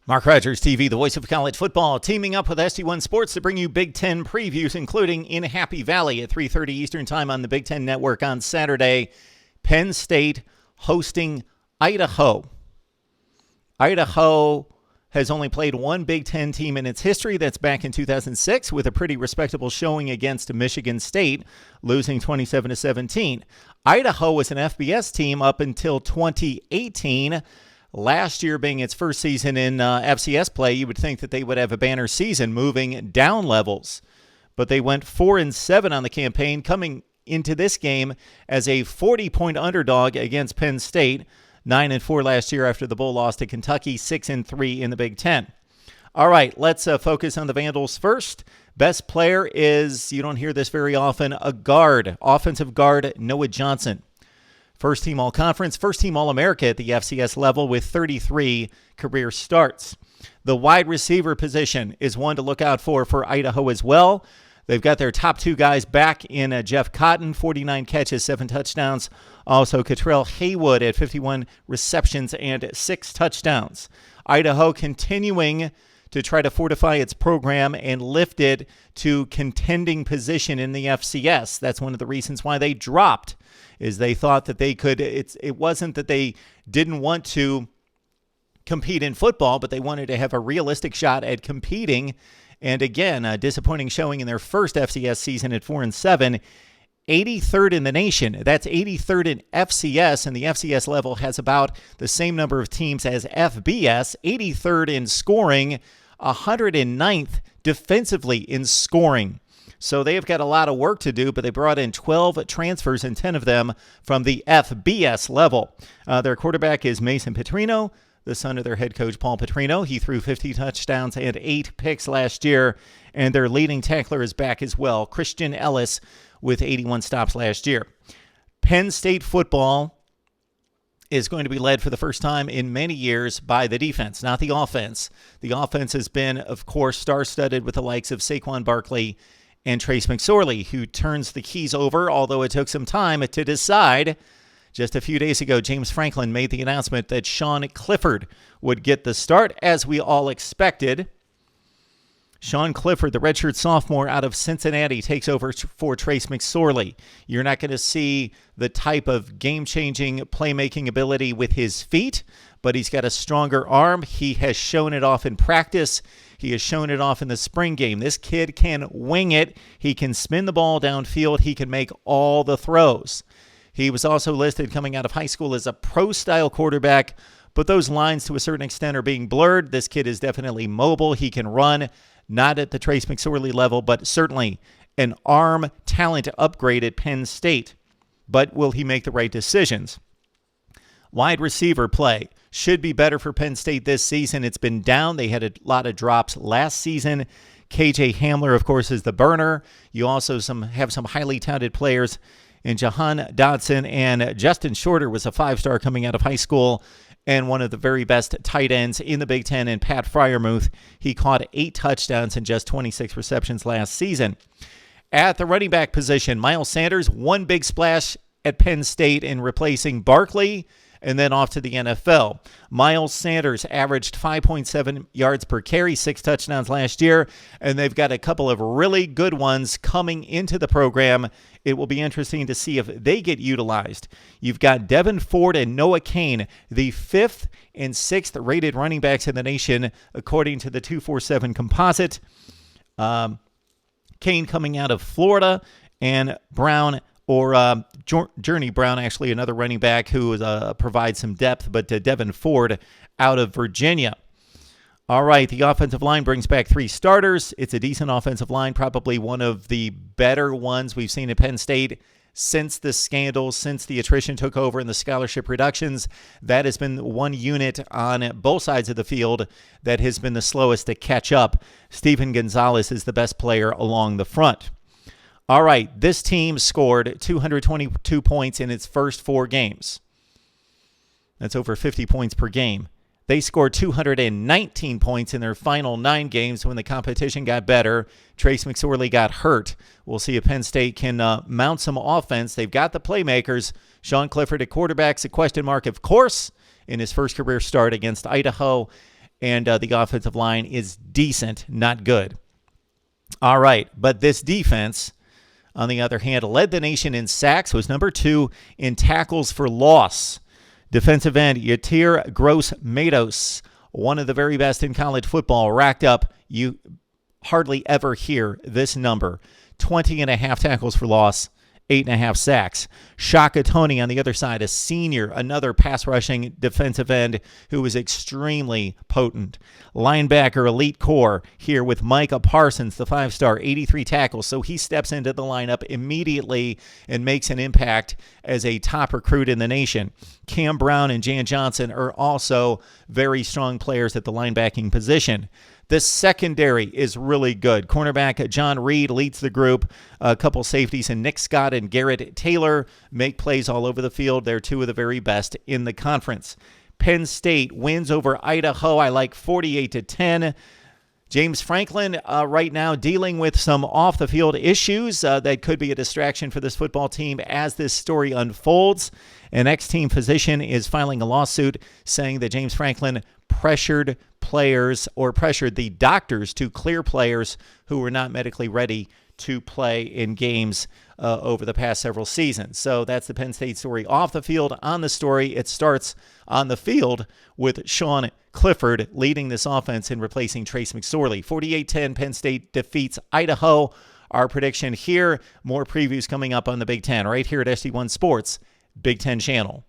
Mark Rogers TV, the voice of college football, teaming up with SD1 Sports to bring you Big Ten previews, including in Happy Valley at 3:30 Eastern Time on the Big Ten Network on Saturday. Penn State hosting Idaho. Idaho has only played one Big Ten team in its history. That's back in 2006 with a pretty respectable showing against Michigan State, losing 27-17. Idaho was an FBS team up until 2018. Last year being its first season in FCS play, you would think that they would have a banner season moving down levels. But they went 4-7 on the campaign, coming into this game as a 40-point underdog against Penn State. 9-4 last year after the Bull lost to Kentucky, 6-3 in the Big Ten. All right, let's focus on the Vandals first. Best player is, you don't hear this very often, a guard, offensive guard Noah Johnson. First team All-Conference, first team All-America at the FCS level with 33 career starts. The wide receiver position is one to look out for Idaho as well. They've got their top two guys back in Jeff Cotton, 49 catches, 7 touchdowns. Also, Catrell Haywood at 51 receptions and 6 touchdowns. Idaho continuing to try to fortify its program and lift it to contending position in the FCS. That's one of the reasons why they dropped, is they thought that they could. It wasn't that they didn't want to compete in football, but they wanted to have a realistic shot at competing. And again, a disappointing showing in their first FCS season at 4-7. 83rd in the nation. That's 83rd in FCS, and the FCS level has about the same number of teams as FBS. 83rd in scoring, 109th defensively in scoring. So they've got a lot of work to do, but they brought in 12 transfers and 10 of them from the FBS level. Their quarterback is Mason Petrino, the son of their head coach, Paul Petrino. He threw 50 touchdowns and 8 picks last year, and their leading tackler is back as well, Christian Ellis, with 81 stops last year. Penn State football is going to be led for the first time in many years by the defense, not the offense. The offense has been, of course, star-studded with the likes of Saquon Barkley and Trace McSorley, who turns the keys over, although it took some time to decide. Just a few days ago, James Franklin made the announcement that Sean Clifford would get the start, as we all expected. Sean Clifford, the redshirt sophomore out of Cincinnati, takes over for Trace McSorley. You're not going to see the type of game-changing playmaking ability with his feet, but he's got a stronger arm. He has shown it off in practice. He has shown it off in the spring game. This kid can wing it. He can spin the ball downfield. He can make all the throws. He was also listed coming out of high school as a pro-style quarterback, but those lines to a certain extent are being blurred. This kid is definitely mobile. He can run, not at the Trace McSorley level, but certainly an arm talent upgrade at Penn State. But will he make the right decisions? Wide receiver play should be better for Penn State this season. It's been down. They had a lot of drops last season. KJ Hamler, of course, is the burner. You also have some highly touted players in Jahan Dodson, and Justin Shorter was a 5-star coming out of high school and one of the very best tight ends in the Big Ten, and Pat Freiermuth. He caught 8 touchdowns and just 26 receptions last season. At the running back position, Miles Sanders, one big splash at Penn State in replacing Barkley, and then off to the NFL. Miles Sanders averaged 5.7 yards per carry, 6 touchdowns last year, and they've got a couple of really good ones coming into the program. It will be interesting to see if they get utilized. You've got Devin Ford and Noah Cain, the 5th and 6th rated running backs in the nation, according to the 247 composite. Cain coming out of Florida, and Brown, or Journey Brown, actually another running back who provides some depth, but Devin Ford out of Virginia. All right, the offensive line brings back 3 starters. It's a decent offensive line, probably one of the better ones we've seen at Penn State since the scandal, since the attrition took over and the scholarship reductions. That has been one unit on both sides of the field that has been the slowest to catch up. Stephen Gonzalez is the best player along the front. All right, this team scored 222 points in its first 4 games. That's over 50 points per game. They scored 219 points in their final 9 games when the competition got better. Trace McSorley got hurt. We'll see if Penn State can mount some offense. They've got the playmakers. Sean Clifford at quarterback's a question mark, of course, in his first career start against Idaho. and the offensive line is decent, not good. All right, but this defense, on the other hand, led the nation in sacks, was number 2 in tackles for loss. Defensive end Yatir Gross-Matos, one of the very best in college football, racked up, you hardly ever hear this number, 20.5 tackles for loss, 8.5 sacks. Shaka Toney on the other side, a senior, another pass-rushing defensive end who was extremely potent. Linebacker elite core here with Micah Parsons, the 5-star, 83 tackles. So he steps into the lineup immediately and makes an impact as a top recruit in the nation. Cam Brown and Jan Johnson are also very strong players at the linebacking position. The secondary is really good. Cornerback John Reed leads the group. A couple safeties and Nick Scott and Garrett Taylor make plays all over the field. They're 2 of the very best in the conference. Penn State wins over Idaho. I like 48-10. James Franklin right now dealing with some off-the-field issues that could be a distraction for this football team as this story unfolds. An ex-team physician is filing a lawsuit saying that James Franklin pressured players or pressured the doctors to clear players who were not medically ready to play in games over the past several seasons. So that's the Penn State story off the field. On the story, it starts on the field with Sean Clifford leading this offense and replacing Trace McSorley. 48-10, Penn State defeats Idaho. Our prediction here, more previews coming up on the Big Ten right here at SD1 Sports, Big Ten channel.